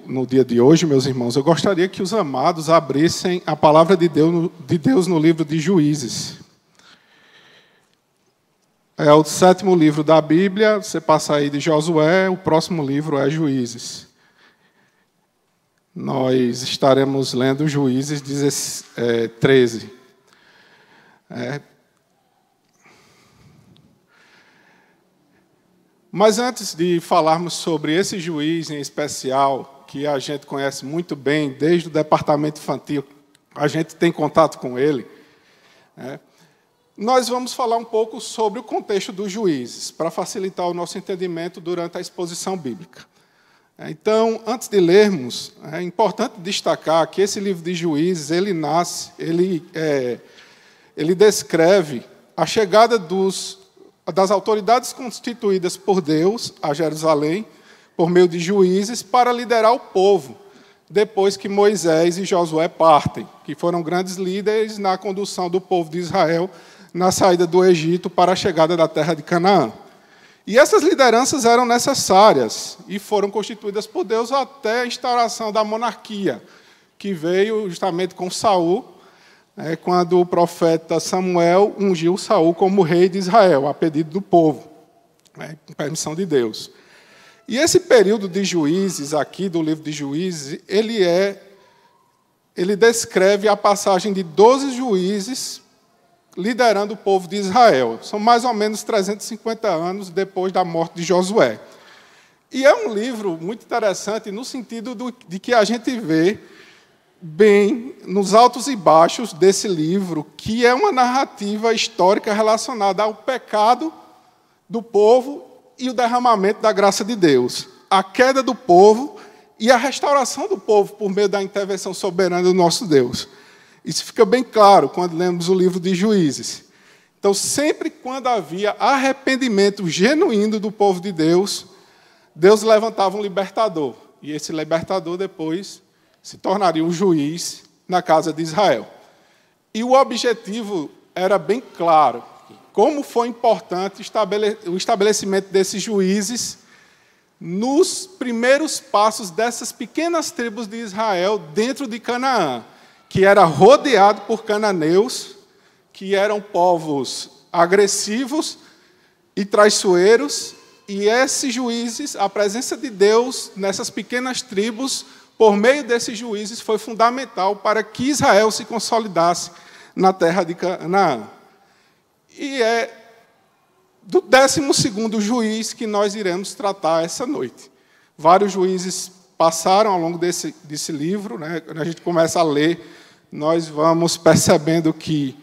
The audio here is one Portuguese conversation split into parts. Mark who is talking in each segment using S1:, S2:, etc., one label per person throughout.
S1: no dia de hoje, meus irmãos, eu gostaria que os amados abrissem a palavra de Deus no livro de Juízes. É o 7º livro da Bíblia, você passa aí de Josué, o próximo livro é Juízes. Nós estaremos lendo Juízes 13. Mas antes de falarmos sobre esse juiz em especial, que a gente conhece muito bem, desde o departamento infantil, a gente tem contato com ele, nós vamos falar um pouco sobre o contexto dos juízes, para facilitar o nosso entendimento durante a exposição bíblica. Então, antes de lermos, é importante destacar que esse livro de Juízes, ele descreve a chegada das autoridades constituídas por Deus a Jerusalém, por meio de juízes, para liderar o povo, depois que Moisés e Josué partem, que foram grandes líderes na condução do povo de Israel na saída do Egito para a chegada da terra de Canaã. E essas lideranças eram necessárias e foram constituídas por Deus até a instauração da monarquia, que veio justamente com Saul, quando o profeta Samuel ungiu Saul como rei de Israel, a pedido do povo, com permissão de Deus. E esse período de juízes, aqui do livro de Juízes, ele descreve a passagem de 12 juízes liderando o povo de Israel. São mais ou menos 350 anos depois da morte de Josué. E é um livro muito interessante no sentido de que a gente vê bem nos altos e baixos desse livro, que é uma narrativa histórica relacionada ao pecado do povo e o derramamento da graça de Deus, a queda do povo e a restauração do povo por meio da intervenção soberana do nosso Deus. Isso fica bem claro quando lemos o livro de Juízes. Então, sempre quando havia arrependimento genuíno do povo de Deus, Deus levantava um libertador. E esse libertador depois se tornaria um juiz na casa de Israel. E o objetivo era bem claro. Como foi importante o estabelecimento desses juízes nos primeiros passos dessas pequenas tribos de Israel dentro de Canaã, que era rodeado por cananeus, que eram povos agressivos e traiçoeiros, e esses juízes, a presença de Deus nessas pequenas tribos, por meio desses juízes, foi fundamental para que Israel se consolidasse na terra de Canaã. E é do 12º juiz que nós iremos tratar essa noite. Vários juízes passaram ao longo desse livro, quando a gente começa a ler, nós vamos percebendo que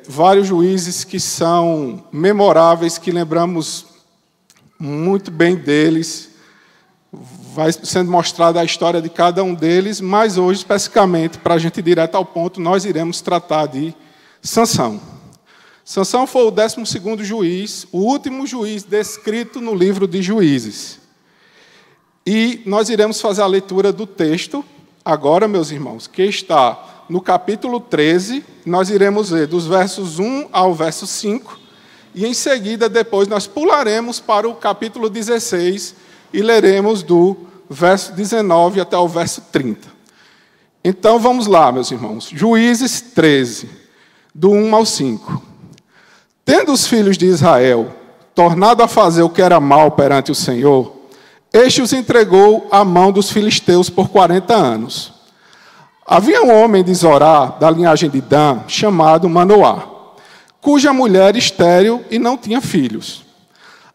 S1: vários juízes que são memoráveis, que lembramos muito bem deles, vai sendo mostrada a história de cada um deles, mas hoje, especificamente, para a gente ir direto ao ponto, nós iremos tratar de Sansão. Sansão foi o 12º juiz, o último juiz descrito no livro de Juízes. E nós iremos fazer a leitura do texto, agora, meus irmãos, que está no capítulo 13, nós iremos ler dos versos 1 ao verso 5, e em seguida, depois, nós pularemos para o capítulo 16 e leremos do verso 19 até o verso 30. Então, vamos lá, meus irmãos. Juízes 13, do 1 ao 5. Tendo os filhos de Israel tornado a fazer o que era mal perante o Senhor, este os entregou à mão dos filisteus por 40 anos. Havia um homem de Zorá, da linhagem de Dan, chamado Manoá, cuja mulher estéril e não tinha filhos.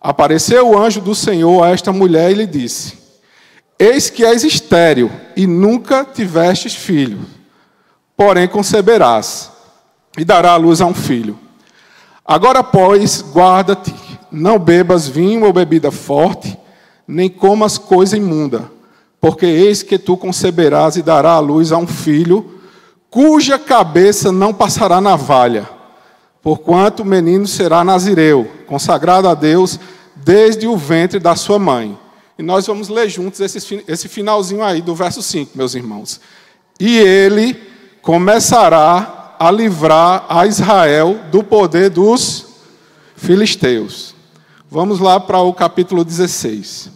S1: Apareceu o anjo do Senhor a esta mulher e lhe disse: Eis que és estéril e nunca tivestes filho, porém conceberás e dará à luz a um filho. Agora, pois, guarda-te, não bebas vinho ou bebida forte, nem comas coisa imunda, porque eis que tu conceberás e dará à luz a um filho, cuja cabeça não passará navalha, porquanto o menino será nazireu, consagrado a Deus desde o ventre da sua mãe. E nós vamos ler juntos esse finalzinho aí do verso 5, meus irmãos. E ele começará a livrar a Israel do poder dos filisteus. Vamos lá para o capítulo 16.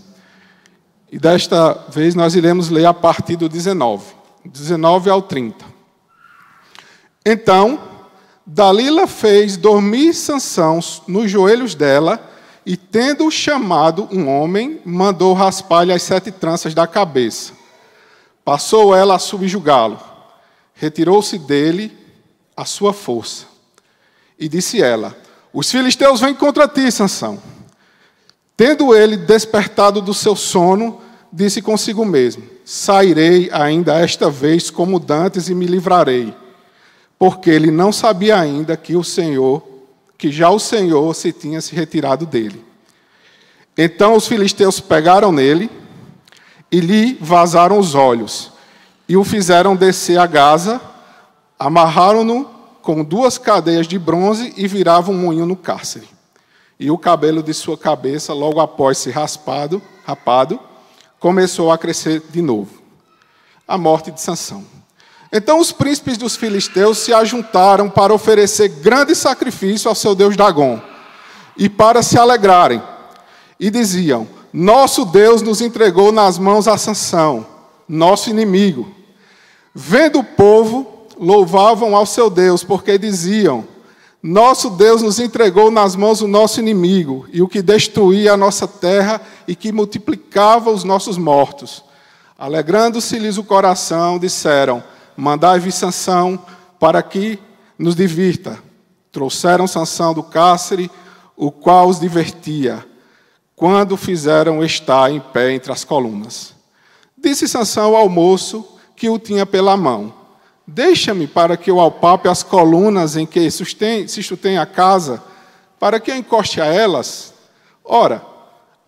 S1: E desta vez nós iremos ler a partir do 19 ao 30. Então, Dalila fez dormir Sansão nos joelhos dela, e tendo chamado um homem, mandou raspar-lhe as 7 tranças da cabeça. Passou ela a subjugá-lo. Retirou-se dele a sua força. E disse ela: os filisteus vêm contra ti, Sansão. Tendo ele despertado do seu sono, disse consigo mesmo: sairei ainda esta vez como dantes e me livrarei. Porque ele não sabia ainda que já o Senhor se tinha se retirado dele. Então os filisteus pegaram nele e lhe vazaram os olhos, e o fizeram descer a Gaza, amarraram-no com 2 cadeias de bronze e viravam um moinho no cárcere. E o cabelo de sua cabeça, logo após ser rapado, começou a crescer de novo. A morte de Sansão. Então os príncipes dos filisteus se ajuntaram para oferecer grande sacrifício ao seu deus Dagom, e para se alegrarem. E diziam: nosso Deus nos entregou nas mãos a Sansão, nosso inimigo. Vendo o povo, louvavam ao seu Deus, porque diziam: nosso Deus nos entregou nas mãos o nosso inimigo, e o que destruía a nossa terra e que multiplicava os nossos mortos. Alegrando-se-lhes o coração, disseram: mandai vir Sansão para que nos divirta. Trouxeram Sansão do cárcere, o qual os divertia, quando fizeram estar em pé entre as colunas. Disse Sansão ao moço que o tinha pela mão: deixa-me para que eu alpape as colunas em que se sustém a casa, para que eu encoste a elas. Ora,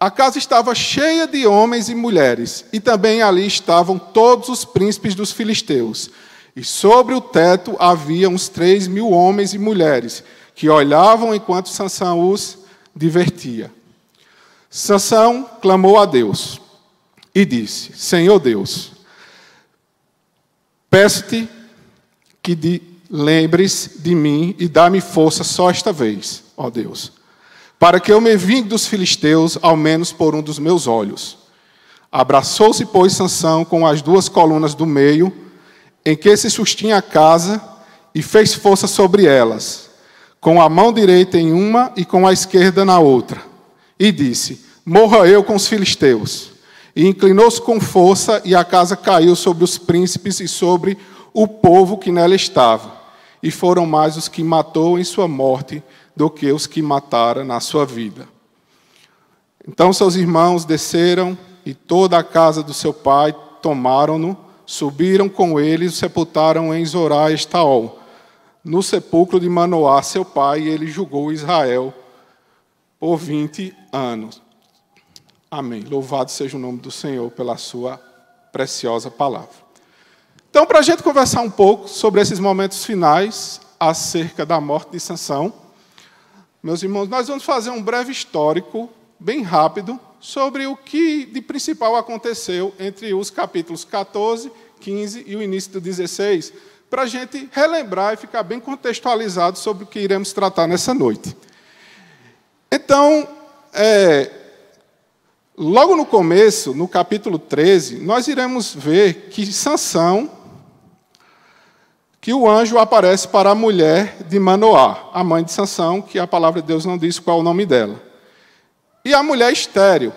S1: a casa estava cheia de homens e mulheres, e também ali estavam todos os príncipes dos filisteus. E sobre o teto havia uns 3.000 homens e mulheres, que olhavam enquanto Sansão os divertia. Sansão clamou a Deus e disse: Senhor Deus, peço-te que lembres de mim e dá-me força só esta vez, ó Deus, para que eu me vingue dos filisteus, ao menos por um dos meus olhos. Abraçou-se, pois, Sansão com as 2 colunas do meio, em que se sustinha a casa, e fez força sobre elas, com a mão direita em uma e com a esquerda na outra. E disse: morra eu com os filisteus. E inclinou-se com força, e a casa caiu sobre os príncipes e sobre o povo que nela estava. E foram mais os que matou em sua morte do que os que matara na sua vida. Então seus irmãos desceram, e toda a casa do seu pai tomaram-no, subiram com ele e o sepultaram em Zorá Estaol, no sepulcro de Manoá, seu pai, e ele julgou Israel por 20 anos. Amém. Louvado seja o nome do Senhor pela sua preciosa palavra. Então, para a gente conversar um pouco sobre esses momentos finais acerca da morte de Sansão, meus irmãos, nós vamos fazer um breve histórico, bem rápido, sobre o que de principal aconteceu entre os capítulos 14, 15 e o início do 16, para a gente relembrar e ficar bem contextualizado sobre o que iremos tratar nessa noite. Então, logo no começo, no capítulo 13, nós iremos ver que Sansão, que o anjo aparece para a mulher de Manoá, a mãe de Sansão, que a palavra de Deus não diz qual é o nome dela. E a mulher estéril.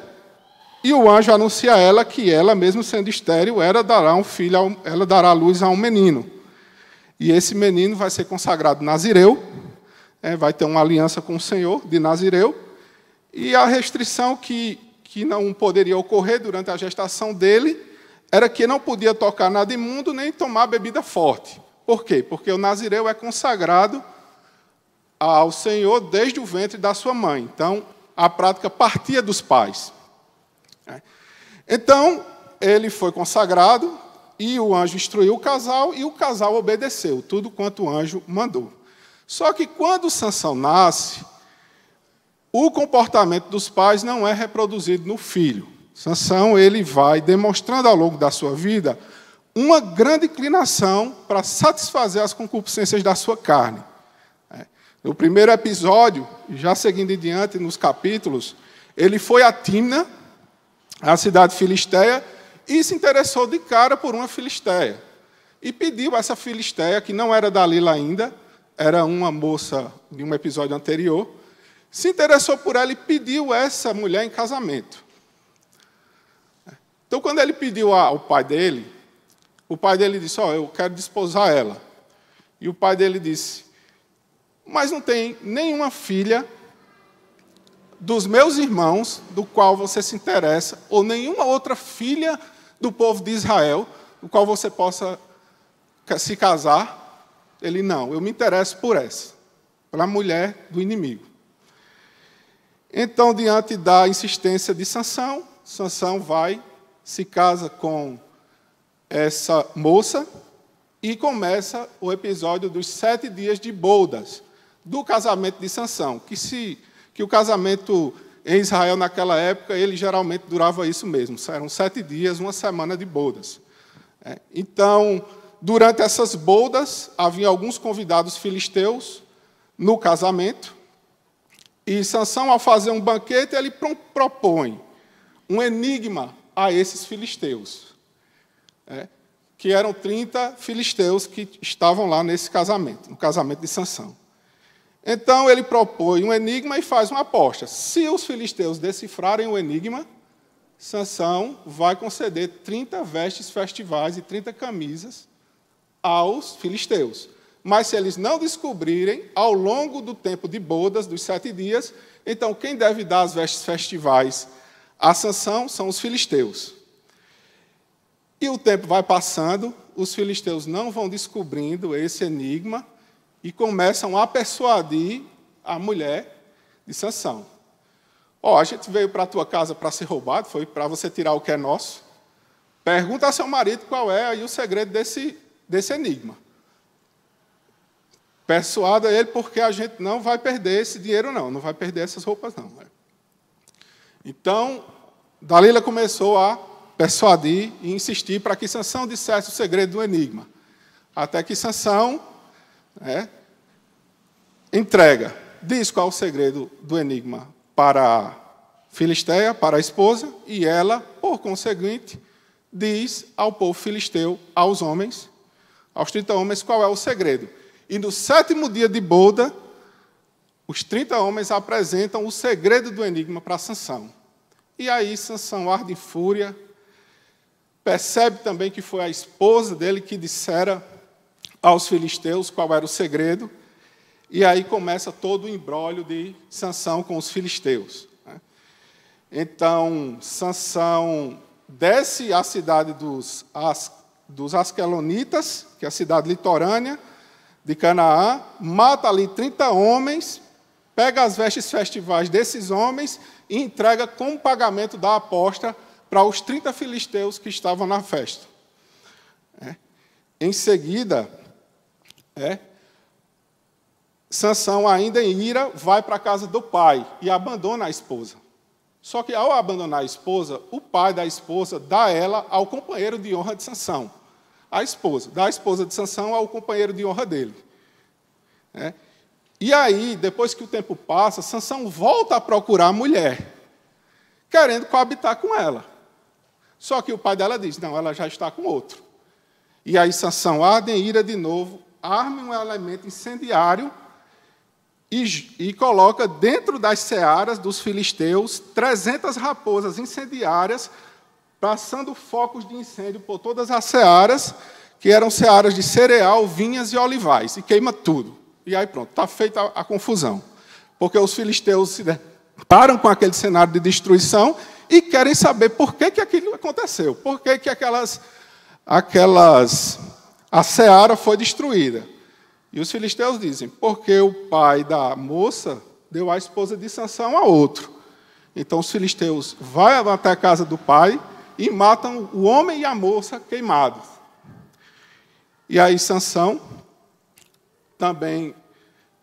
S1: E o anjo anuncia a ela que ela, mesmo sendo estéril, ela dará luz a um menino. E esse menino vai ser consagrado nazireu, vai ter uma aliança com o Senhor de nazireu, e a restrição que não poderia ocorrer durante a gestação dele era que não podia tocar nada imundo nem tomar bebida forte. Por quê? Porque o nazireu é consagrado ao Senhor desde o ventre da sua mãe. Então, a prática partia dos pais. Então, ele foi consagrado, e o anjo instruiu o casal, e o casal obedeceu tudo quanto o anjo mandou. Só que quando Sansão nasce, o comportamento dos pais não é reproduzido no filho. Sansão, ele vai demonstrando ao longo da sua vida uma grande inclinação para satisfazer as concupiscências da sua carne. No primeiro episódio, já seguindo em diante nos capítulos, ele foi a Timna, à cidade filisteia e se interessou de cara por uma filisteia. E pediu a essa filisteia, que não era Dalila ainda, era uma moça de um episódio anterior, se interessou por ela e pediu essa mulher em casamento. Então, quando ele pediu ao pai dele, o pai dele disse, eu quero desposar ela. E o pai dele disse, mas não tem nenhuma filha dos meus irmãos, do qual você se interessa, ou nenhuma outra filha do povo de Israel, do qual você possa se casar? Ele, não, eu me interesso por essa, pela mulher do inimigo. Então, diante da insistência de Sansão, Sansão vai, se casa com essa moça e começa o episódio dos 7 dias de bodas do casamento de Sansão, que o casamento em Israel naquela época, ele geralmente durava isso mesmo, eram 7 dias, uma semana de bodas. Então, durante essas bodas, havia alguns convidados filisteus no casamento, e Sansão, ao fazer um banquete, ele propõe um enigma a esses filisteus, que eram 30 filisteus que estavam lá nesse casamento, no casamento de Sansão. Então, ele propõe um enigma e faz uma aposta. Se os filisteus decifrarem o enigma, Sansão vai conceder 30 vestes festivais e 30 camisas aos filisteus. Mas se eles não descobrirem, ao longo do tempo de bodas, dos 7 dias, então quem deve dar as vestes festivais a Sansão são os filisteus. E o tempo vai passando, os filisteus não vão descobrindo esse enigma, e começam a persuadir a mulher de Sansão. A gente veio para a tua casa para ser roubado, foi para você tirar o que é nosso. Pergunta a seu marido qual é aí o segredo desse enigma. Persuada ele, porque a gente não vai perder esse dinheiro, não vai perder essas roupas, não. Então, Dalila começou a persuadir e insistir para que Sansão dissesse o segredo do enigma. Até que Sansão entrega, diz qual é o segredo do enigma para a filisteia, para a esposa, e ela, por conseguinte, diz ao povo filisteu, aos homens, aos 30 homens, qual é o segredo. E no 7º dia de boda, os 30 homens apresentam o segredo do enigma para Sansão. E aí Sansão arde em fúria, percebe também que foi a esposa dele que dissera aos filisteus qual era o segredo, e aí começa todo o imbróglio de Sansão com os filisteus. Então, Sansão desce à cidade dos Asquelonitas, que é a cidade litorânea de Canaã, mata ali 30 homens, pega as vestes festivais desses homens e entrega como pagamento da aposta para os 30 filisteus que estavam na festa. Em seguida, Sansão, ainda em ira, vai para a casa do pai e abandona a esposa. Só que, ao abandonar a esposa, o pai da esposa dá ela ao companheiro de honra de Sansão. A esposa, dá a esposa de Sansão ao companheiro de honra dele. E aí, depois que o tempo passa, Sansão volta a procurar a mulher, querendo coabitar com ela. Só que o pai dela diz, não, ela já está com outro. E aí Sansão arde em ira de novo, arma um elemento incendiário e coloca dentro das searas dos filisteus 300 raposas incendiárias, passando focos de incêndio por todas as searas, que eram searas de cereal, vinhas e olivais, e queima tudo. E aí pronto, está feita a confusão. Porque os filisteus se deparam com aquele cenário de destruição e querem saber por que aquilo aconteceu, por que a seara foi destruída. E os filisteus dizem, porque o pai da moça deu a esposa de Sansão a outro. Então os filisteus vão até a casa do pai e matam o homem e a moça queimados. E aí Sansão, também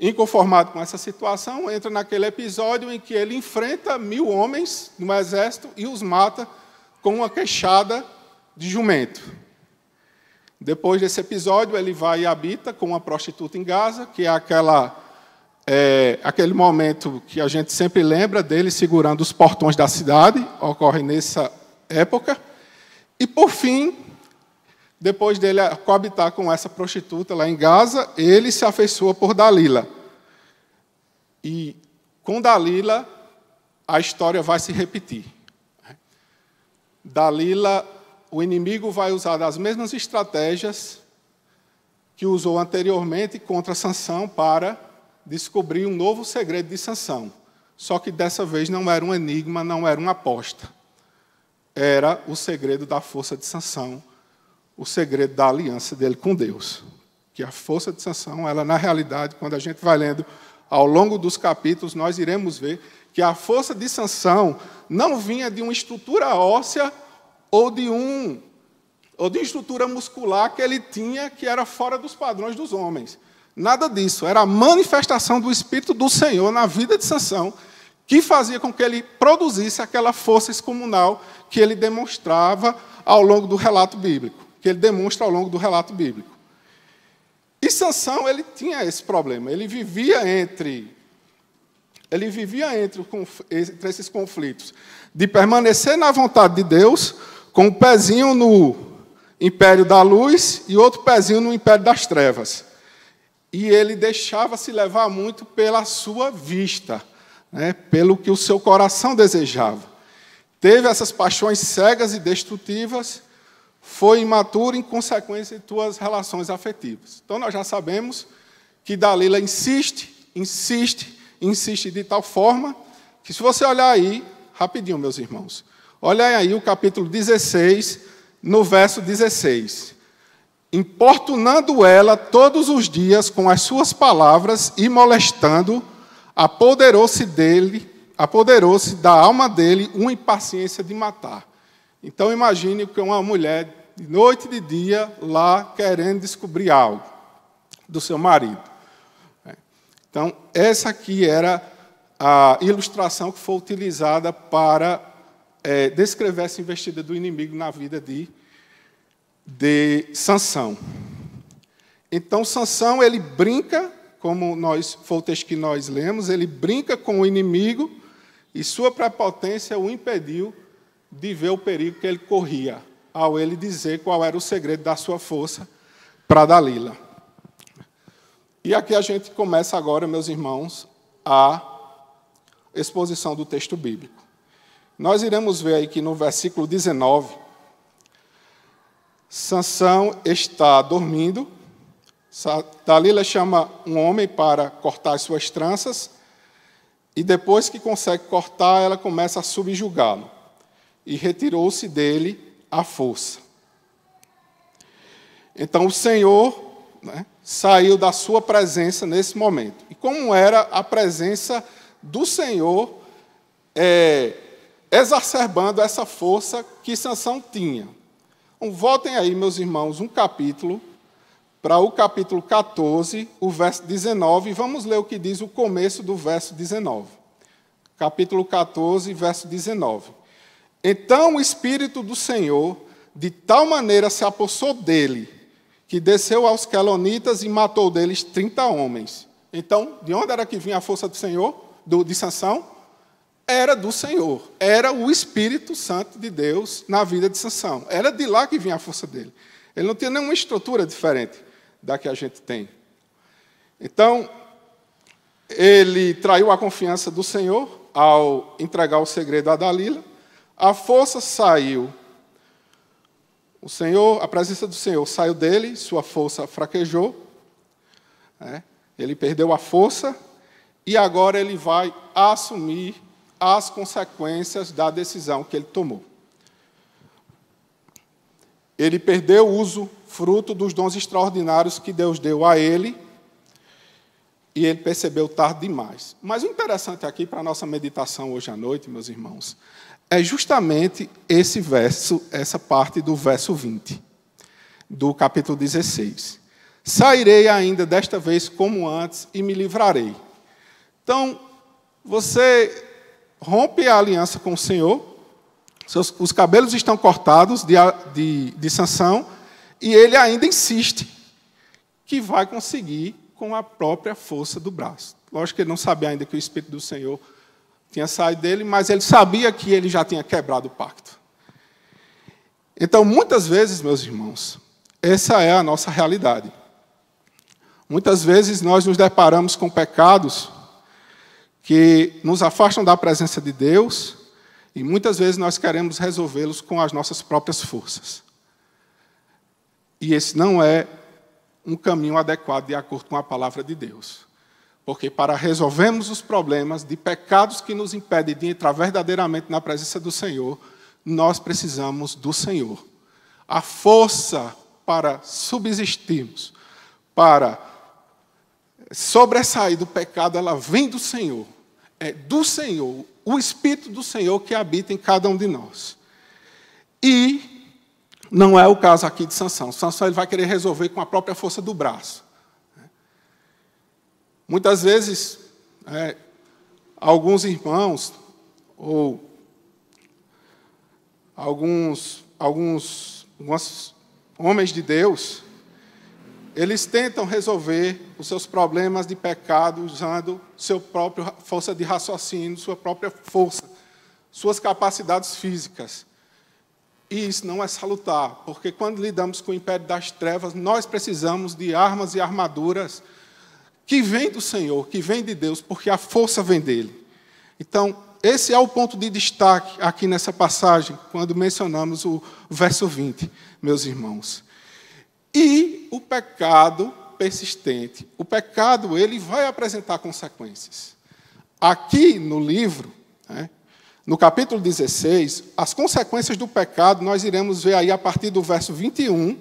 S1: inconformado com essa situação, entra naquele episódio em que ele enfrenta 1000 homens no exército e os mata com uma queixada de jumento. Depois desse episódio, ele vai e habita com uma prostituta em Gaza, que é aquele momento que a gente sempre lembra dele segurando os portões da cidade, ocorre época. E, por fim, depois dele coabitar com essa prostituta lá em Gaza, ele se afeiçoa por Dalila. E com Dalila, a história vai se repetir. Dalila, o inimigo vai usar as mesmas estratégias que usou anteriormente contra Sansão para descobrir um novo segredo de Sansão. Só que dessa vez não era um enigma, não era uma aposta. Era o segredo da força de Sansão, o segredo da aliança dele com Deus. Que a força de Sansão, ela na realidade, quando a gente vai lendo ao longo dos capítulos, nós iremos ver que a força de Sansão não vinha de uma estrutura óssea ou de estrutura muscular que ele tinha, que era fora dos padrões dos homens. Nada disso. Era a manifestação do Espírito do Senhor na vida de Sansão, que fazia com que ele produzisse aquela força excomunal que ele demonstrava ao longo do relato bíblico, que ele demonstra ao longo do relato bíblico. E Sansão, ele tinha esse problema. Ele vivia entre esses conflitos, de permanecer na vontade de Deus, com um pezinho no império da luz e outro pezinho no império das trevas. E ele deixava-se levar muito pela sua vista, né, pelo que o seu coração desejava. Teve essas paixões cegas e destrutivas, foi imaturo em consequência de suas relações afetivas. Então, nós já sabemos que Dalila insiste de tal forma que, se você olhar aí, rapidinho, meus irmãos, olha aí o capítulo 16, no verso 16. Importunando ela todos os dias com as suas palavras e molestando, apoderou-se da alma dele uma impaciência de matar. Então, imagine que uma mulher, de noite e de dia, lá querendo descobrir algo do seu marido. Então, essa aqui era a ilustração que foi utilizada para descrever essa investida do inimigo na vida de Sansão. Então, Sansão, ele brinca, foi o texto que nós lemos, ele brinca com o inimigo e sua prepotência o impediu de ver o perigo que ele corria, ao ele dizer qual era o segredo da sua força para Dalila. E aqui a gente começa agora, meus irmãos, a exposição do texto bíblico. Nós iremos ver aí que no versículo 19, Sansão está dormindo, Dalila chama um homem para cortar as suas tranças, e depois que consegue cortar, ela começa a subjugá-lo. E retirou-se dele a força. Então o Senhor, né, saiu da sua presença nesse momento. E como era a presença do Senhor exacerbando essa força que Sansão tinha. Então, voltem aí, meus irmãos, um capítulo, para o capítulo 14, o verso 19, e vamos ler o que diz o começo do verso 19. Capítulo 14, verso 19. Então o Espírito do Senhor, de tal maneira se apossou dele, que desceu aos quelonitas e matou deles 30 homens. Então, de onde era que vinha a força do Senhor, de Sansão? Era do Senhor. Era o Espírito Santo de Deus na vida de Sansão. Era de lá que vinha a força dele. Ele não tinha nenhuma estrutura diferente da que a gente tem. Então, ele traiu a confiança do Senhor ao entregar o segredo a Dalila. A força saiu. A presença do Senhor saiu dele, sua força fraquejou. Ele perdeu a força e agora ele vai assumir as consequências da decisão que ele tomou. Ele perdeu o uso, fruto dos dons extraordinários que Deus deu a ele, e ele percebeu tarde demais. Mas o interessante aqui para a nossa meditação hoje à noite, meus irmãos, é justamente esse verso, essa parte do verso 20, do capítulo 16. Sairei ainda desta vez como antes e me livrarei. Então, você rompe a aliança com o Senhor, os cabelos estão cortados de Sansão, e ele ainda insiste que vai conseguir com a própria força do braço. Lógico que ele não sabia ainda que o Espírito do Senhor tinha saído dele, mas ele sabia que ele já tinha quebrado o pacto. Então, muitas vezes, meus irmãos, essa é a nossa realidade. Muitas vezes nós nos deparamos com pecados que nos afastam da presença de Deus e muitas vezes nós queremos resolvê-los com as nossas próprias forças. E esse não é um caminho adequado de acordo com a palavra de Deus. Porque para resolvermos os problemas de pecados que nos impedem de entrar verdadeiramente na presença do Senhor, nós precisamos do Senhor. A força para subsistirmos, para sobressair do pecado, ela vem do Senhor. É do Senhor, o Espírito do Senhor que habita em cada um de nós. E não é o caso aqui de Sansão. Sansão ele vai querer resolver com a própria força do braço. Muitas vezes, alguns irmãos ou alguns homens de Deus, eles tentam resolver os seus problemas de pecado usando sua própria força de raciocínio, sua própria força, suas capacidades físicas. E isso não é salutar, porque quando lidamos com o império das trevas, nós precisamos de armas e armaduras que vêm do Senhor, que vêm de Deus, porque a força vem dele. Então, esse é o ponto de destaque aqui nessa passagem, quando mencionamos o verso 20, meus irmãos. E o pecado persistente. O pecado, ele vai apresentar consequências. Aqui no livro, no capítulo 16, as consequências do pecado nós iremos ver aí a partir do verso 21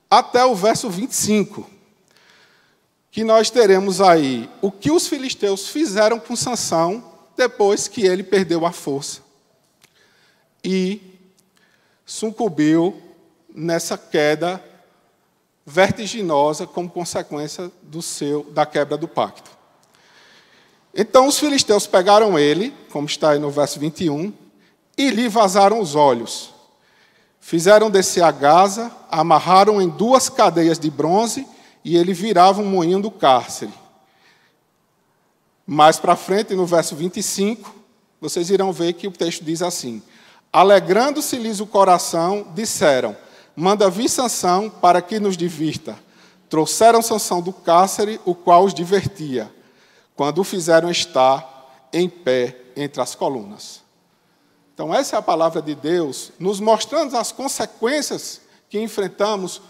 S1: até o verso 25. Que nós teremos aí o que os filisteus fizeram com Sansão depois que ele perdeu a força e sucumbiu nessa queda vertiginosa como consequência da quebra do pacto. Então os filisteus pegaram ele, como está aí no verso 21, e lhe vazaram os olhos. Fizeram descer a Gaza, amarraram em 2 cadeias de bronze e ele virava um moinho do cárcere. Mais para frente, no verso 25, vocês irão ver que o texto diz assim: alegrando-se-lhes o coração, disseram: manda vir Sansão para que nos divirta. Trouxeram Sansão do cárcere, o qual os divertia, quando o fizeram estar em pé entre as colunas. Então, essa é a palavra de Deus, nos mostrando as consequências que enfrentamos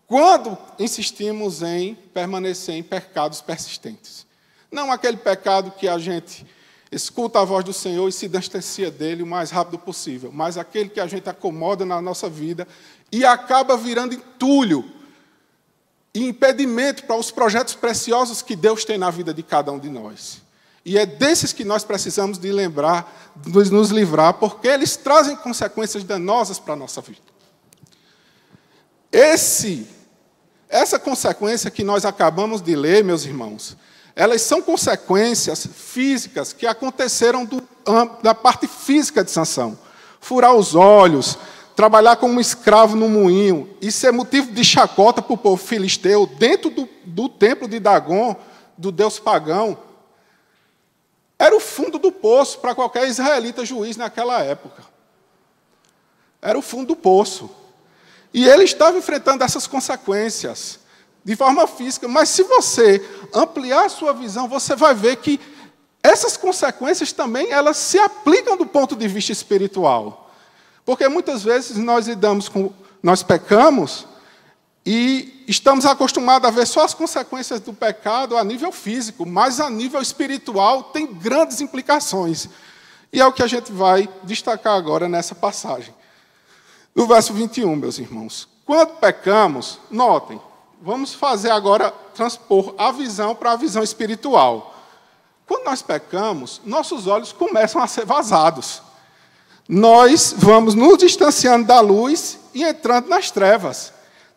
S1: quando insistimos em permanecer em pecados persistentes. Não aquele pecado que a gente escuta a voz do Senhor e se distancia dele o mais rápido possível, mas aquele que a gente acomoda na nossa vida e acaba virando entulho e impedimento para os projetos preciosos que Deus tem na vida de cada um de nós. E é desses que nós precisamos de lembrar, de nos livrar, porque eles trazem consequências danosas para a nossa vida. Essa consequência que nós acabamos de ler, meus irmãos, elas são consequências físicas que aconteceram da parte física de Sansão. Furar os olhos, trabalhar como escravo no moinho e ser motivo de chacota para o povo filisteu dentro do templo de Dagon, do deus pagão, era o fundo do poço para qualquer israelita juiz naquela época. Era o fundo do poço. E ele estava enfrentando essas consequências de forma física, mas se você ampliar a sua visão, você vai ver que essas consequências também elas se aplicam do ponto de vista espiritual. Porque muitas vezes nós pecamos e estamos acostumados a ver só as consequências do pecado a nível físico, mas a nível espiritual tem grandes implicações. E é o que a gente vai destacar agora nessa passagem. No verso 21, meus irmãos. Quando pecamos, notem, vamos fazer agora, transpor a visão para a visão espiritual. Quando nós pecamos, nossos olhos começam a ser vazados. Nós vamos nos distanciando da luz e entrando nas trevas.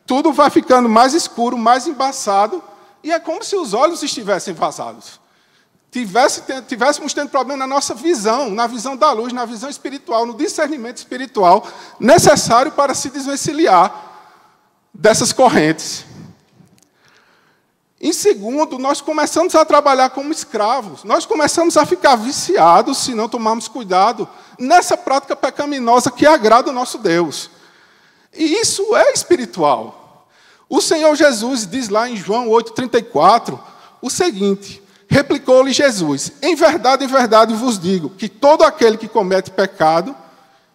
S1: Tudo vai ficando mais escuro, mais embaçado, e é como se os olhos estivessem vazados. Tivéssemos tendo problema na nossa visão, na visão da luz, na visão espiritual, no discernimento espiritual, necessário para se desvencilhar dessas correntes. Em segundo, nós começamos a trabalhar como escravos. Nós começamos a ficar viciados, se não tomarmos cuidado, nessa prática pecaminosa que agrada o nosso Deus. E isso é espiritual. O Senhor Jesus diz lá em João 8,34 o seguinte: replicou-lhe Jesus: em verdade vos digo, que todo aquele que comete pecado,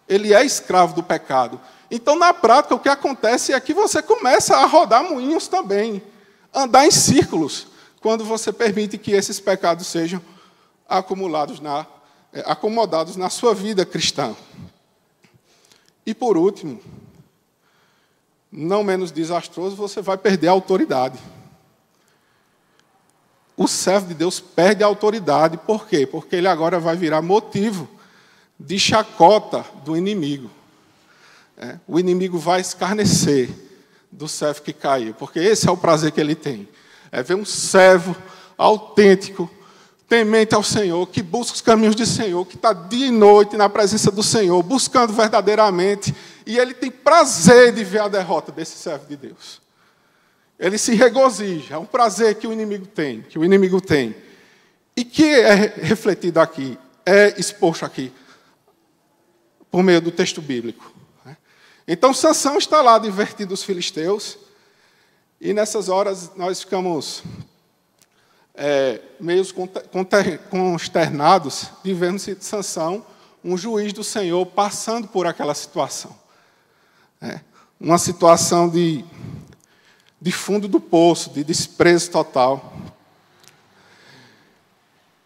S1: ele é escravo do pecado. Então, na prática, o que acontece é que você começa a rodar moinhos também, andar em círculos, quando você permite que esses pecados sejam acomodados na sua vida cristã. E, por último, não menos desastroso, você vai perder a autoridade. O servo de Deus perde a autoridade. Por quê? Porque ele agora vai virar motivo de chacota do inimigo. O inimigo vai escarnecer do servo que caiu, porque esse é o prazer que ele tem. É ver um servo autêntico, temente ao Senhor, que busca os caminhos do Senhor, que está dia e noite na presença do Senhor, buscando verdadeiramente, e ele tem prazer de ver a derrota desse servo de Deus. Ele se regozija, é um prazer que o inimigo tem, e que é refletido aqui, é exposto aqui, por meio do texto bíblico. Então, Sansão está lá divertindo os filisteus, e nessas horas nós ficamos meio consternados de vermos Sansão, um juiz do Senhor, passando por aquela situação. Uma situação de fundo do poço, de desprezo total.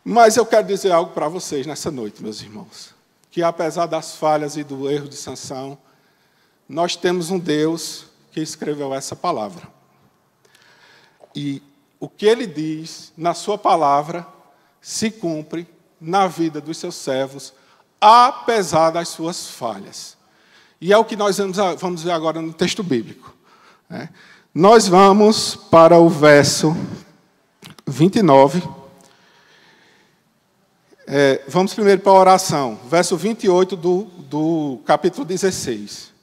S1: Mas eu quero dizer algo para vocês nessa noite, meus irmãos, que apesar das falhas e do erro de Sansão, nós temos um Deus que escreveu essa palavra. E o que ele diz na sua palavra se cumpre na vida dos seus servos, apesar das suas falhas. E é o que nós vamos ver agora no texto bíblico. Nós vamos para o verso 29. Vamos primeiro para a oração. Verso 28 do capítulo 16.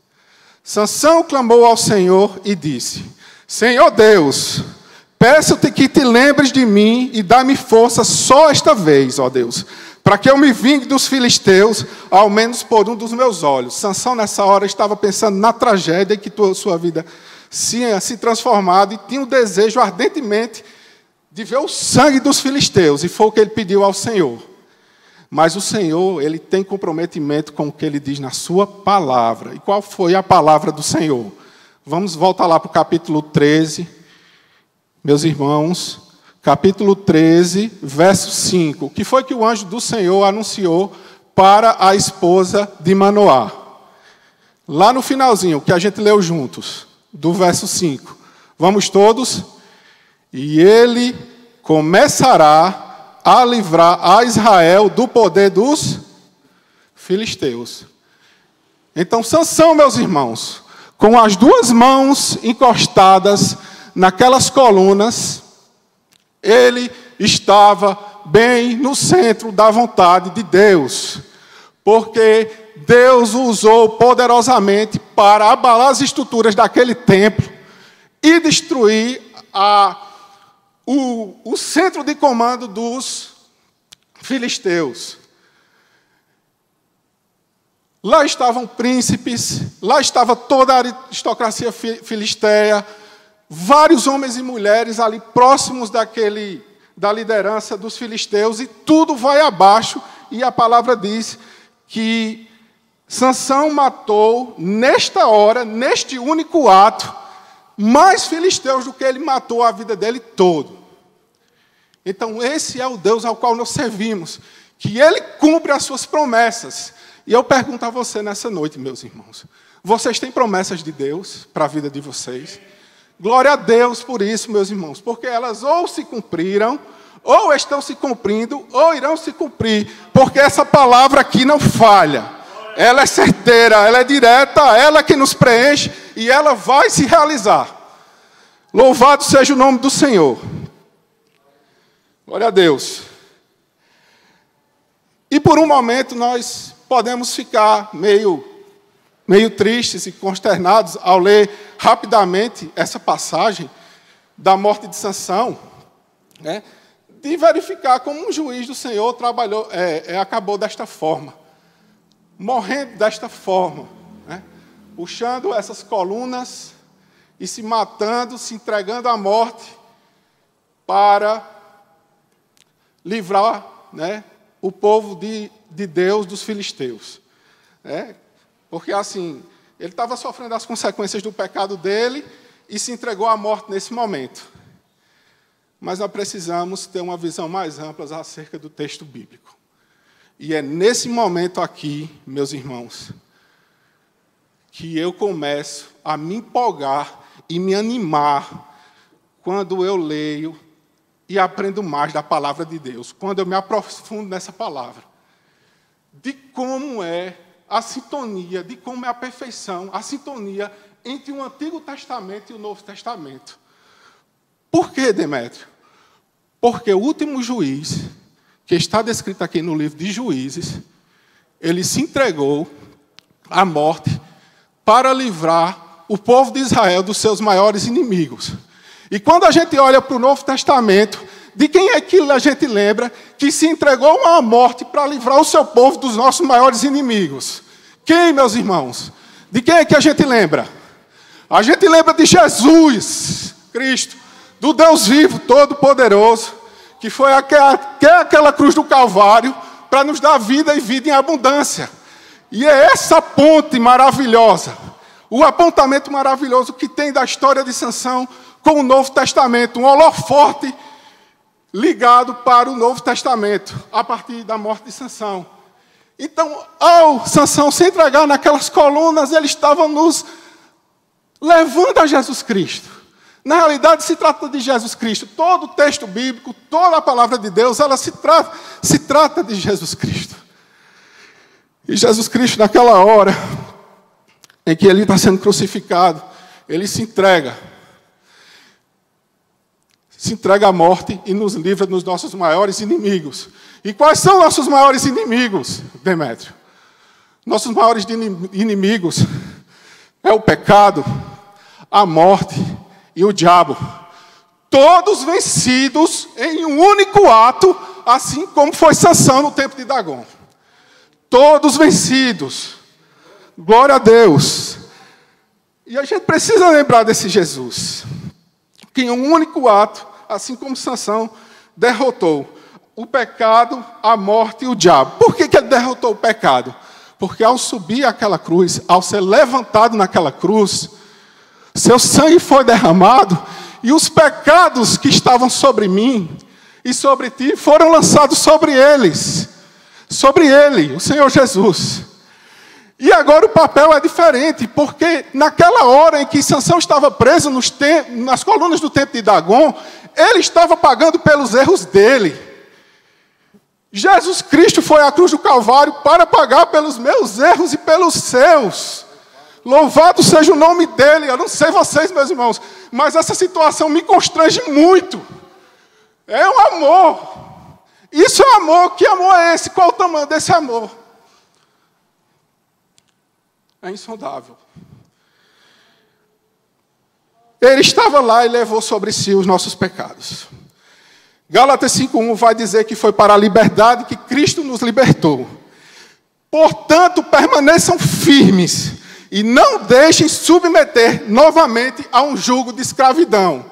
S1: Sansão clamou ao Senhor e disse: Senhor Deus, peço-te que te lembres de mim e dá-me força só esta vez, ó Deus, para que eu me vingue dos filisteus, ao menos por um dos meus olhos. Sansão, nessa hora, estava pensando na tragédia que sua vida tinha se transformado e tinha o desejo ardentemente de ver o sangue dos filisteus, e foi o que ele pediu ao Senhor. Mas o Senhor, ele tem comprometimento com o que ele diz na sua palavra. E qual foi a palavra do Senhor? Vamos voltar lá para o capítulo 13, meus irmãos. Capítulo 13, verso 5. O que foi que o anjo do Senhor anunciou para a esposa de Manoá? Lá no finalzinho, que a gente leu juntos, do verso 5. Vamos todos? E ele começará a livrar a Israel do poder dos filisteus. Então, Sansão, meus irmãos, com as duas mãos encostadas naquelas colunas, ele estava bem no centro da vontade de Deus, porque Deus o usou poderosamente para abalar as estruturas daquele templo e destruir o centro de comando dos filisteus. Lá estavam príncipes, lá estava toda a aristocracia filisteia, vários homens e mulheres ali próximos da liderança dos filisteus, e tudo vai abaixo, e a palavra diz que Sansão matou, nesta hora, neste único ato, mais filisteus do que ele matou a vida dele todo. Então, esse é o Deus ao qual nós servimos, que ele cumpre as suas promessas. E eu pergunto a você nessa noite, meus irmãos, vocês têm promessas de Deus para a vida de vocês? Glória a Deus por isso, meus irmãos, porque elas ou se cumpriram, ou estão se cumprindo, ou irão se cumprir, porque essa palavra aqui não falha. Ela é certeira, ela é direta, ela que nos preenche, e ela vai se realizar. Louvado seja o nome do Senhor. Glória a Deus. E por um momento nós podemos ficar meio tristes e consternados ao ler rapidamente essa passagem da morte de Sansão, de verificar como um juiz do Senhor acabou desta forma, morrendo desta forma, puxando essas colunas e se matando, se entregando à morte para livrar, né, o povo de Deus dos filisteus. Porque assim, ele estava sofrendo as consequências do pecado dele e se entregou à morte nesse momento. Mas nós precisamos ter uma visão mais ampla acerca do texto bíblico. E é nesse momento aqui, meus irmãos, que eu começo a me empolgar e me animar quando eu leio e aprendo mais da palavra de Deus, quando eu me aprofundo nessa palavra, de como é a sintonia, de como é a perfeição, a sintonia entre o Antigo Testamento e o Novo Testamento. Por quê, Demétrio? Porque o último juiz, que está descrito aqui no livro de Juízes, ele se entregou à morte para livrar o povo de Israel dos seus maiores inimigos. E quando a gente olha para o Novo Testamento, de quem é que a gente lembra que se entregou à morte para livrar o seu povo dos nossos maiores inimigos? Quem, meus irmãos? De quem é que a gente lembra? A gente lembra de Jesus Cristo, do Deus vivo, todo-poderoso, que foi aquela cruz do Calvário para nos dar vida e vida em abundância. E é essa ponte maravilhosa, o apontamento maravilhoso que tem da história de Sansão com o Novo Testamento, um holofote ligado para o Novo Testamento, a partir da morte de Sansão. Então, ao Sansão se entregar naquelas colunas, ele estava nos levando a Jesus Cristo. Na realidade, se trata de Jesus Cristo. Todo o texto bíblico, toda a palavra de Deus, ela se trata de Jesus Cristo. E Jesus Cristo, naquela hora em que ele está sendo crucificado, ele se entrega à morte e nos livra dos nossos maiores inimigos. E quais são nossos maiores inimigos, Demétrio? Nossos maiores inimigos é o pecado, a morte e o diabo. Todos vencidos em um único ato, assim como foi Sansão no tempo de Dagom. Todos vencidos. Glória a Deus. E a gente precisa lembrar desse Jesus, que em um único ato, assim como Sansão, derrotou o pecado, a morte e o diabo. Por que ele derrotou o pecado? Porque ao subir aquela cruz, ao ser levantado naquela cruz, seu sangue foi derramado e os pecados que estavam sobre mim e sobre ti foram lançados sobre eles. Sobre ele, o Senhor Jesus. E agora o papel é diferente, porque naquela hora em que Sansão estava preso nas colunas do templo de Dagom, ele estava pagando pelos erros dele. Jesus Cristo foi à cruz do Calvário para pagar pelos meus erros e pelos seus. Louvado seja o nome dele. Eu não sei vocês, meus irmãos, mas essa situação me constrange muito. É um amor. Isso é amor. Que amor é esse? Qual o tamanho desse amor? É insondável. Ele estava lá e levou sobre si os nossos pecados. Gálatas 5:1 vai dizer que foi para a liberdade que Cristo nos libertou. Portanto, permaneçam firmes e não deixem submeter novamente a um jugo de escravidão.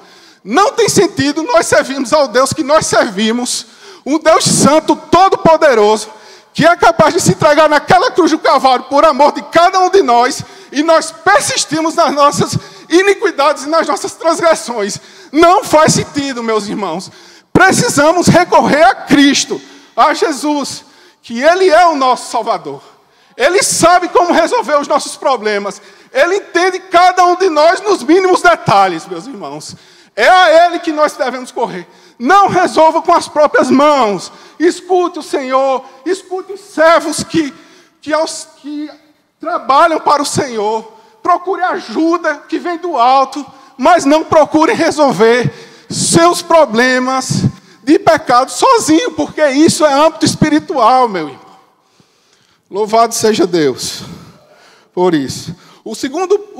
S1: Não tem sentido nós servirmos ao Deus que nós servimos, um Deus santo, todo-poderoso, que é capaz de se entregar naquela cruz do Calvário por amor de cada um de nós, e nós persistimos nas nossas iniquidades e nas nossas transgressões. Não faz sentido, meus irmãos. Precisamos recorrer a Cristo, a Jesus, que Ele é o nosso Salvador. Ele sabe como resolver os nossos problemas. Ele entende cada um de nós nos mínimos detalhes, meus irmãos. É a Ele que nós devemos correr. Não resolva com as próprias mãos. Escute o Senhor, escute os servos que trabalham para o Senhor. Procure ajuda que vem do alto, mas não procure resolver seus problemas de pecado sozinho, porque isso é âmbito espiritual, meu irmão. Louvado seja Deus por isso. O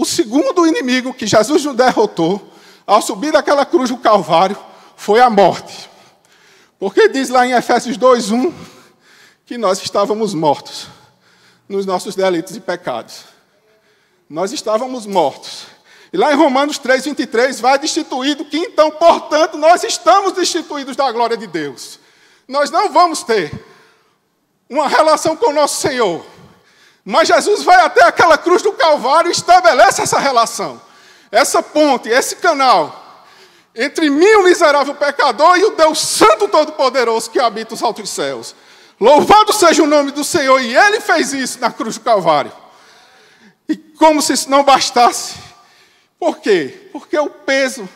S1: segundo inimigo que Jesus nos derrotou ao subir daquela cruz do Calvário foi a morte. Porque diz lá em Efésios 2:1 que nós estávamos mortos nos nossos delitos e pecados. nós estávamos mortos. E lá em Romanos 3, 23, vai destituído que então, portanto, nós estamos destituídos da glória de Deus. Nós não vamos ter uma relação com o nosso Senhor. Mas Jesus vai até aquela cruz do Calvário e estabelece essa relação. Essa ponte, esse canal, entre mim, o miserável pecador, e o Deus Santo Todo-Poderoso que habita os altos céus. Louvado seja o nome do Senhor, e Ele fez isso na cruz do Calvário. E como se isso não bastasse. Por quê? Porque o peso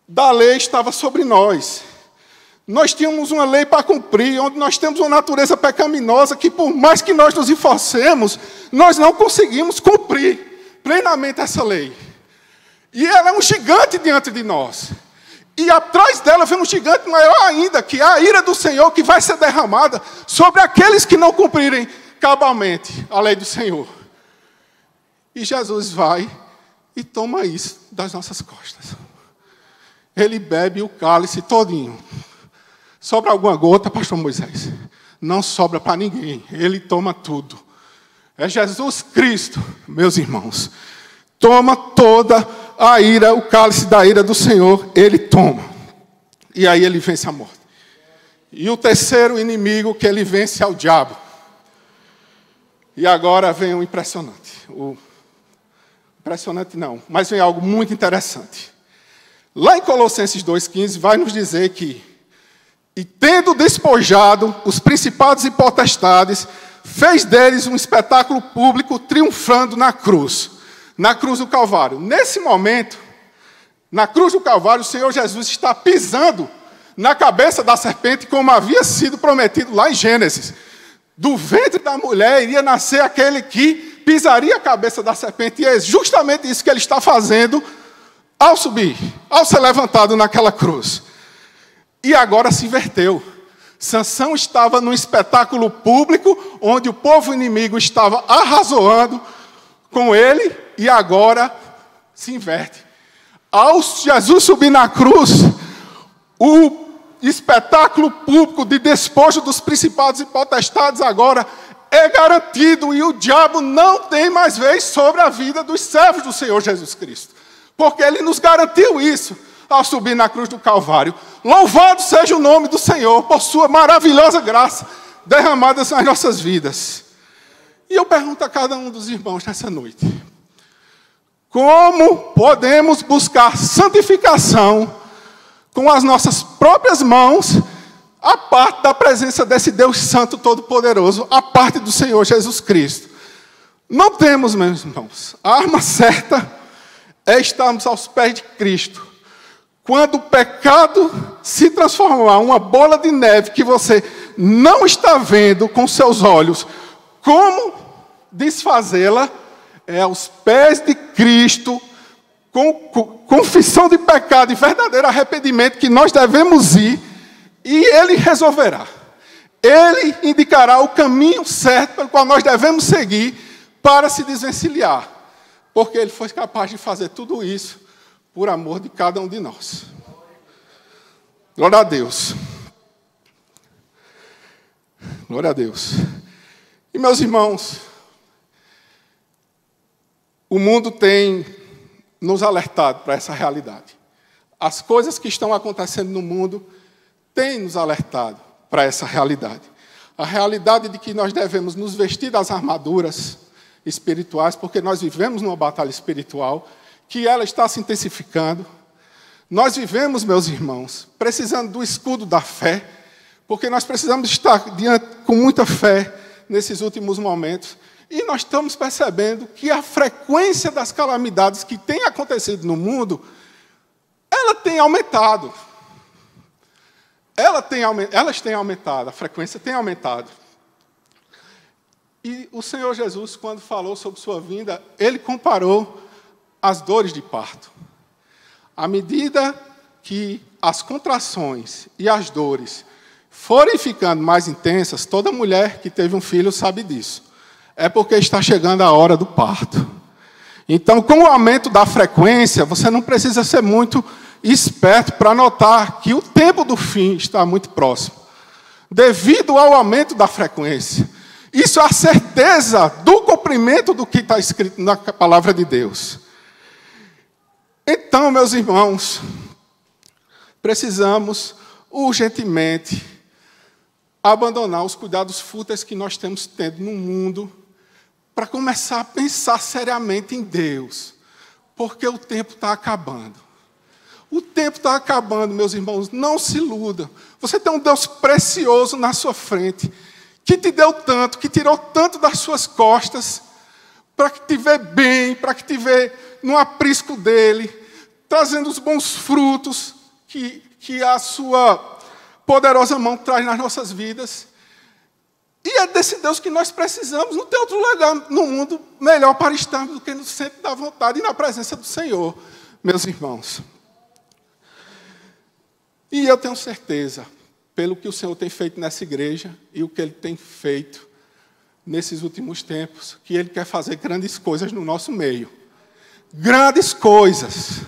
S1: da lei estava sobre nós. Nós tínhamos uma lei para cumprir, onde nós temos uma natureza pecaminosa que, por mais que nós nos esforcemos, nós não conseguimos cumprir plenamente essa lei. E ela é um gigante diante de nós. E atrás dela vem um gigante maior ainda, que é a ira do Senhor que vai ser derramada sobre aqueles que não cumprirem cabalmente a lei do Senhor. E Jesus vai e toma isso das nossas costas. Ele bebe o cálice todinho. Sobra alguma gota, pastor Moisés? Não sobra para ninguém. Ele toma tudo. É Jesus Cristo, meus irmãos. Toma toda a ira, o cálice da ira do Senhor, ele toma. E aí ele vence a morte. E o terceiro inimigo que ele vence é o diabo. E agora vem o impressionante. Impressionante não, mas vem algo muito interessante. Lá em Colossenses 2,15 vai nos dizer que e tendo despojado os principados e potestades, fez deles um espetáculo público, triunfando na cruz do Calvário. Nesse momento, na cruz do Calvário, o Senhor Jesus está pisando na cabeça da serpente, como havia sido prometido lá em Gênesis. Do ventre da mulher iria nascer aquele que pisaria a cabeça da serpente, e é justamente isso que ele está fazendo ao subir, ao ser levantado naquela cruz. E agora se inverteu. Sansão estava num espetáculo público, onde o povo inimigo estava arrazoando com ele, e agora se inverte. Ao Jesus subir na cruz, o espetáculo público de despojo dos principados e potestades agora é garantido, e o diabo não tem mais vez sobre a vida dos servos do Senhor Jesus Cristo. Porque ele nos garantiu isso ao subir na cruz do Calvário. Louvado seja o nome do Senhor por sua maravilhosa graça derramada nas nossas vidas. E eu pergunto a cada um dos irmãos nessa noite: como podemos buscar santificação com as nossas próprias mãos, a parte da presença desse Deus Santo Todo-Poderoso, a parte do Senhor Jesus Cristo? Não temos, meus irmãos. A arma certa é estarmos aos pés de Cristo. Quando o pecado se transformar em uma bola de neve que você não está vendo com seus olhos, como desfazê-la? É aos pés de Cristo, com confissão de pecado e verdadeiro arrependimento que nós devemos ir, e Ele resolverá. Ele indicará o caminho certo pelo qual nós devemos seguir para se desvencilhar, porque Ele foi capaz de fazer tudo isso por amor de cada um de nós. Glória a Deus. Glória a Deus. E meus irmãos, o mundo tem nos alertado para essa realidade. As coisas que estão acontecendo no mundo têm nos alertado para essa realidade. A realidade de que nós devemos nos vestir das armaduras espirituais, porque nós vivemos numa batalha espiritual, que ela está se intensificando. Nós vivemos, meus irmãos, precisando do escudo da fé, porque nós precisamos estar com muita fé nesses últimos momentos. E nós estamos percebendo que a frequência das calamidades que tem acontecido no mundo, ela tem aumentado. Elas têm aumentado, a frequência tem aumentado. E o Senhor Jesus, quando falou sobre sua vinda, Ele comparou as dores de parto. À medida que as contrações e as dores forem ficando mais intensas, toda mulher que teve um filho sabe disso. É porque está chegando a hora do parto. Então, com o aumento da frequência, você não precisa ser muito esperto para notar que o tempo do fim está muito próximo. Devido ao aumento da frequência Isso é a certeza do cumprimento do que está escrito na palavra de Deus. Então, meus irmãos, precisamos urgentemente abandonar os cuidados fúteis que nós temos tendo no mundo para começar a pensar seriamente em Deus, porque o tempo está acabando. O tempo está acabando, meus irmãos, não se iludam. Você tem um Deus precioso na sua frente, que te deu tanto, que tirou tanto das suas costas, para que te vê bem, para que te vê no aprisco dele, trazendo os bons frutos que a sua poderosa mão traz nas nossas vidas. E é desse Deus que nós precisamos. Não tem outro lugar no mundo melhor para estarmos do que no centro da vontade e na presença do Senhor, meus irmãos. E eu tenho certeza, pelo que o Senhor tem feito nessa igreja e o que Ele tem feito nesses últimos tempos, que Ele quer fazer grandes coisas no nosso meio. Grandes coisas.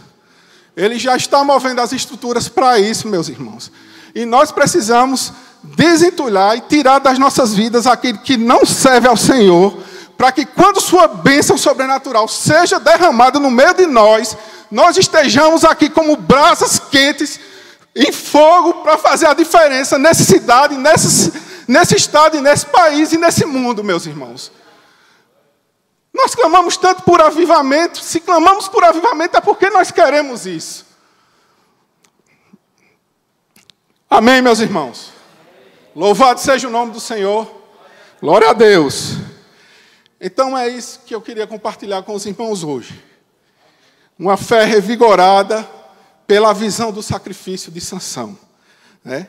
S1: Ele já está movendo as estruturas para isso, meus irmãos. E nós precisamos desentulhar e tirar das nossas vidas aquilo que não serve ao Senhor, para que quando sua bênção sobrenatural seja derramada no meio de nós, nós estejamos aqui como brasas quentes, em fogo, para fazer a diferença nessa cidade, nesse estado, e nesse país e nesse mundo, meus irmãos. Nós clamamos tanto por avivamento. Se clamamos por avivamento é porque nós queremos isso. Amém, meus irmãos? Louvado seja o nome do Senhor. Glória a Deus. Então é isso que eu queria compartilhar com os irmãos hoje. Uma fé revigorada pela visão do sacrifício de Sansão, né?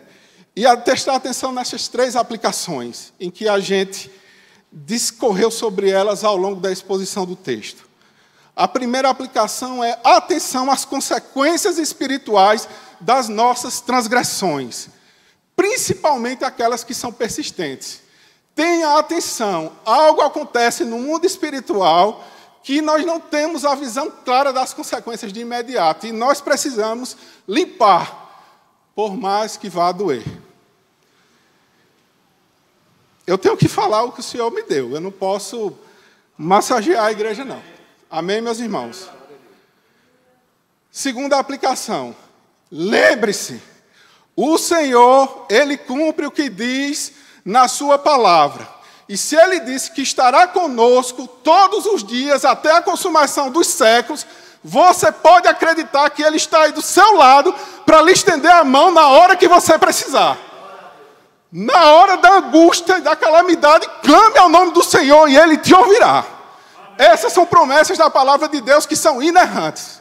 S1: E a prestar atenção nessas 3 aplicações, em que a gente discorreu sobre elas ao longo da exposição do texto. A primeira aplicação é atenção às consequências espirituais das nossas transgressões, principalmente aquelas que são persistentes. Tenha atenção, algo acontece no mundo espiritual que nós não temos a visão clara das consequências de imediato, e nós precisamos limpar, por mais que vá doer. Eu tenho que falar o que o Senhor me deu, eu não posso massagear a igreja, não. Amém, meus irmãos? Segunda aplicação, lembre-se, o Senhor, Ele cumpre o que diz na sua palavra. E se Ele disse que estará conosco todos os dias, até a consumação dos séculos, você pode acreditar que Ele está aí do seu lado para lhe estender a mão na hora que você precisar. Na hora da angústia e da calamidade, clame ao nome do Senhor e Ele te ouvirá. Essas são promessas da palavra de Deus que são inerrantes.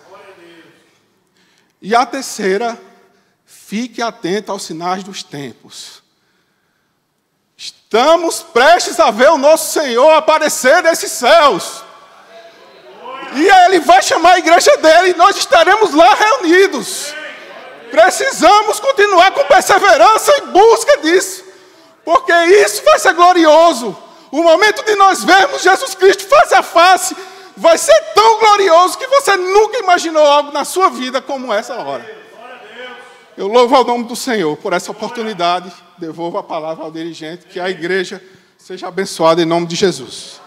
S1: E a terceira, fique atento aos sinais dos tempos. Estamos prestes a ver o nosso Senhor aparecer nesses céus. E Ele vai chamar a igreja dele e nós estaremos lá reunidos. Precisamos continuar com perseverança em busca disso, porque isso vai ser glorioso. O momento de nós vermos Jesus Cristo face a face vai ser tão glorioso que você nunca imaginou algo na sua vida como essa hora. Eu louvo ao nome do Senhor por essa oportunidade. Devolvo a palavra ao dirigente, que a igreja seja abençoada em nome de Jesus.